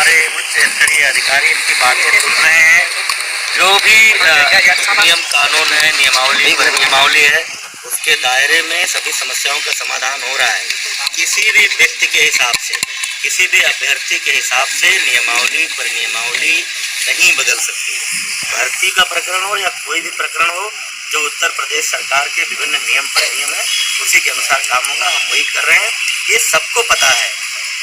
हमारे उच्च स्तरीय अधिकारी इनकी बातें सुन रहे हैं। जो भी नियम कानून है, नियमावली है, उसके दायरे में सभी समस्याओं का समाधान हो रहा है। किसी भी व्यक्ति के हिसाब से, किसी भी अभ्यर्थी के हिसाब से नियमावली पर नियमावली नहीं बदल सकती। भर्ती का प्रकरण हो या कोई भी प्रकरण हो, जो उत्तर प्रदेश सरकार के विभिन्न नियम है, उसी के अनुसार काम होगा। हम वही कर रहे हैं, ये सबको पता है।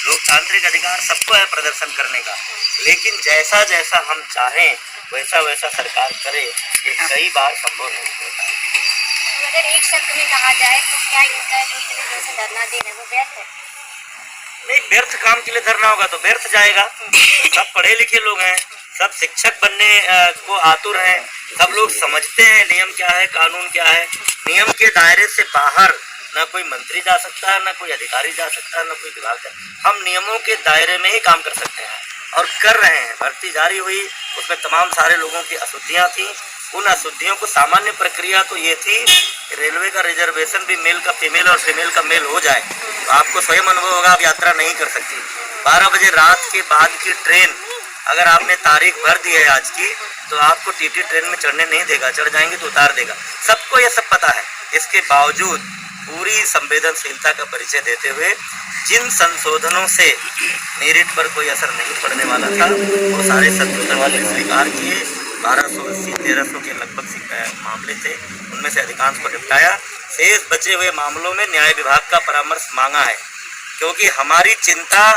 लोकतांत्रिक अधिकार सबको है प्रदर्शन करने का, लेकिन जैसा जैसा हम चाहें वैसा वैसा सरकार करे, ये कई बार संभव नहीं होता। अगर एक शब्द में कहा जाए तो क्या इनका जैसे धरना देना वो व्यर्थ है? नहीं, व्यर्थ काम के लिए धरना होगा तो व्यर्थ जाएगा। सब पढ़े लिखे लोग हैं, सब शिक्षक बनने को आतुर हैं, सब लोग समझते हैं नियम क्या है, कानून क्या है। नियम के दायरे से बाहर ना कोई मंत्री जा सकता है, ना कोई अधिकारी जा सकता है, ना कोई विभाग जा। हम नियमों के दायरे में ही काम कर सकते हैं और कर रहे हैं। भर्ती जारी हुई, उसमें तमाम सारे लोगों की अशुद्धियाँ थी। उन अशुद्धियों को सामान्य प्रक्रिया तो ये थी, रेलवे का रिजर्वेशन भी मेल का फीमेल और फीमेल का मेल हो जाए तो आपको स्वयं अनुभव होगा, आप यात्रा नहीं कर सकती। 12 बजे रात के बाद की ट्रेन अगर आपने तारीख भर दी है आज की, तो आपको टीटी ट्रेन में चढ़ने नहीं देगा, चढ़ जाएंगे तो उतार देगा। सबको ये सब पता है। इसके बावजूद पूरी संवेदनशीलता का परिचय देते हुए जिन संशोधनों से मेरिट पर कोई असर नहीं पड़ने वाला था, वो सारे संशोधन वाले स्वीकार किए। 1280-1300 के लगभग मामले थे, उनमें से अधिकांश को निपटाया। शेष बचे हुए मामलों में न्याय विभाग का परामर्श मांगा है, क्योंकि हमारी चिंता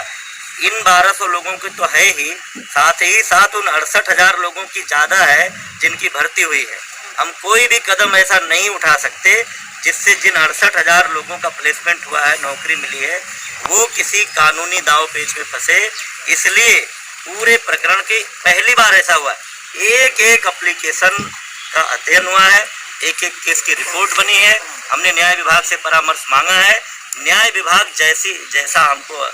इन 1200 लोगों की तो है ही साथ उन 68,000 लोगों की ज़्यादा है जिनकी भर्ती हुई है। हम कोई भी कदम ऐसा नहीं उठा सकते जिससे जिन 68,000 लोगों का प्लेसमेंट हुआ है, नौकरी मिली है, वो किसी कानूनी दाव पेच में फंसे। इसलिए पूरे प्रकरण की पहली बार ऐसा हुआ है, एक एक एप्लीकेशन का अध्ययन हुआ है, एक एक केस की रिपोर्ट बनी है। हमने न्याय विभाग से परामर्श मांगा है। न्याय विभाग जैसा हमको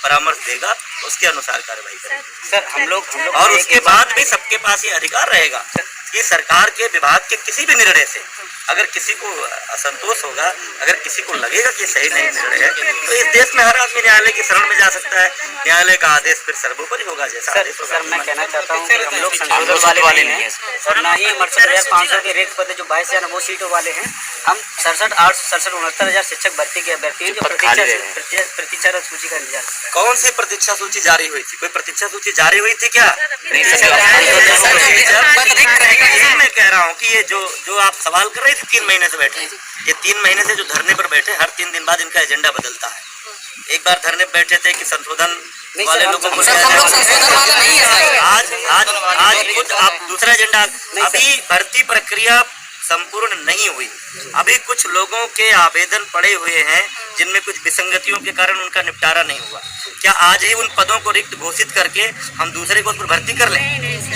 परामर्श देगा उसके अनुसार कार्रवाई करेंगे। सर हम लोग और उसके बाद भी सबके पास ये अधिकार रहेगा कि सरकार के विभाग के किसी भी निर्णय से अगर किसी को असंतोष होगा, अगर किसी को लगेगा कि सही नहीं निर्णय है, तो इस देश में हर आदमी न्यायालय की शरण में जा सकता है। न्यायालय का आदेश फिर सर्वोपरि होगा। जैसा आदेश होगा। सर मैं कहना चाहता हूँ कि हम लोग संशोधन वाले नहीं हैं और ना ही 68,500 के रिक्त पद जो 22,000 वो सीटों वाले हैं। हम 67,69,000 शिक्षक भर्ती के अभ्यर्थी जो प्रतीक्षा सूची का इंतजार। कौन सी प्रतीक्षा सूची जारी हुई थी? कोई प्रतीक्षा सूची जारी हुई थी क्या? मैं कह रहा हूँ कि ये जो आप सवाल कर रहे थे 3 महीने से बैठे, ये 3 महीने से जो धरने पर बैठे, हर 3 दिन बाद इनका एजेंडा बदलता है। एक बार धरने पर बैठे थे कि संशोधन वाले लोगों को आज खुद आप दूसरा एजेंडा। अभी भर्ती प्रक्रिया संपूर्ण नहीं हुई, अभी कुछ लोगों के आवेदन पड़े हुए हैं जिनमें कुछ विसंगतियों के कारण उनका निपटारा नहीं हुआ। क्या आज ही उन पदों को रिक्त घोषित करके हम दूसरे को उस पर भर्ती कर लें?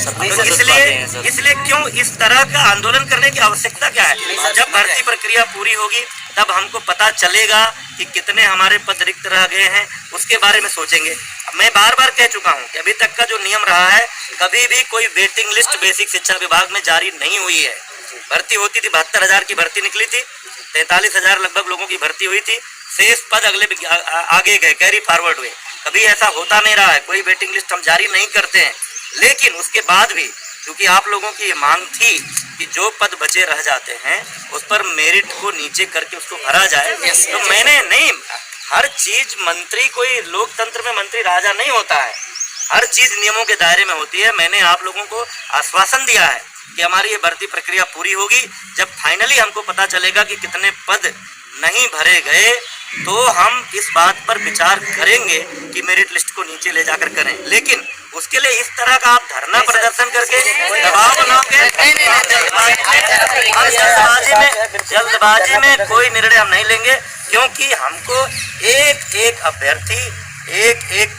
तो इसलिए क्यों इस तरह का आंदोलन करने की आवश्यकता क्या है? जब भर्ती प्रक्रिया पूरी होगी तब हमको पता चलेगा कि कितने हमारे पद रिक्त रह गए हैं, उसके बारे में सोचेंगे। मैं बार बार कह चुका हूँ कि अभी तक का जो नियम रहा है, कभी भी कोई वेटिंग लिस्ट बेसिक शिक्षा विभाग में जारी नहीं हुई है। भर्ती होती थी, 72,000 की भर्ती निकली थी, 43,000 लगभग लोगों की भर्ती हुई थी। शेष पद अगले आगे गए, कैरी फॉरवर्ड हुए। कभी ऐसा होता नहीं रहा है, कोई वेटिंग लिस्ट हम जारी नहीं करते हैं। लेकिन उसके बाद भी क्योंकि आप लोगों की ये मांग थी कि जो पद बचे रह जाते हैं उस पर मेरिट को नीचे करके उसको भरा जाए, तो मैंने नहीं, हर चीज मंत्री, कोई लोकतंत्र में मंत्री राजा नहीं होता है, हर चीज नियमों के दायरे में होती है। मैंने आप लोगों को आश्वासन दिया है कि हमारी ये भर्ती प्रक्रिया पूरी होगी। जब फाइनली हमको पता चलेगा कि कितने पद नहीं भरे गए, तो हम इस बात पर विचार करेंगे कि मेरिट लिस्ट को नीचे ले जाकर करें। लेकिन उसके लिए इस तरह का आप धरना प्रदर्शन करके दबाव बनाओगे, जल्दबाजी में कोई निर्णय हम नहीं लेंगे, क्योंकि हमको एक एक अभ्यर्थी, एक एक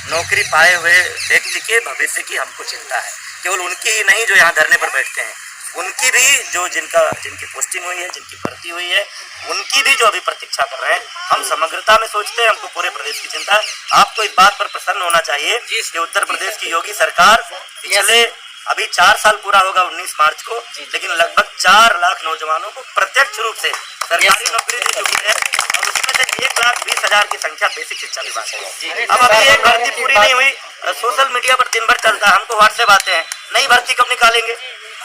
नौकरी पाए हुए व्यक्ति के भविष्य की हमको चिंता है। केवल उनकी ही नहीं जो यहाँ धरने पर बैठते हैं, उनकी भी जो जिनकी पोस्टिंग हुई है, जिनकी भर्ती हुई है, उनकी भी जो अभी प्रतीक्षा कर रहे हैं। हम समग्रता में सोचते हैं, हमको पूरे प्रदेश की चिंता है। आपको इस बात पर प्रसन्न होना चाहिए कि उत्तर प्रदेश की योगी सरकार पिछले अभी 4 साल पूरा होगा 19 मार्च को, लेकिन लगभग 4 लाख नौजवानों को प्रत्यक्ष रूप से सरकारी नौकरी दे चुकी है। और उसमें से 1,20,000 की संख्या बेसिक शिक्षा विभाग की। अब अभी एक भर्ती पूरी नहीं हुई, सोशल मीडिया पर दिन भर चलता है, हमको व्हाट्सएप आते हैं नई भर्ती कब निकालेंगे।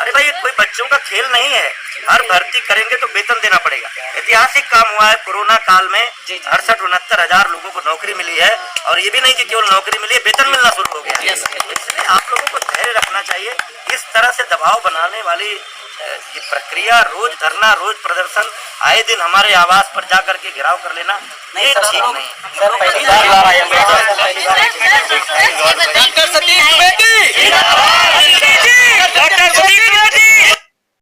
अरे भाई, कोई बच्चों का खेल नहीं है, हर भर्ती करेंगे तो वेतन देना पड़ेगा। ऐतिहासिक काम हुआ है कोरोना काल में, 68-69 लोगों को नौकरी मिली है, और ये भी नहीं कि केवल नौकरी मिली है, वेतन मिलना शुरू हो गया है। इसलिए आप लोगों को धैर्य रखना चाहिए। इस तरह से दबाव बनाने वाली ये प्रक्रिया, रोज धरना, रोज प्रदर्शन, आए दिन हमारे आवास पर जाकर के घेराव कर लेना, ये ठीक नहीं। सर पहली बार आए हम डॉक्टर सतीश डॉक्टर सतीश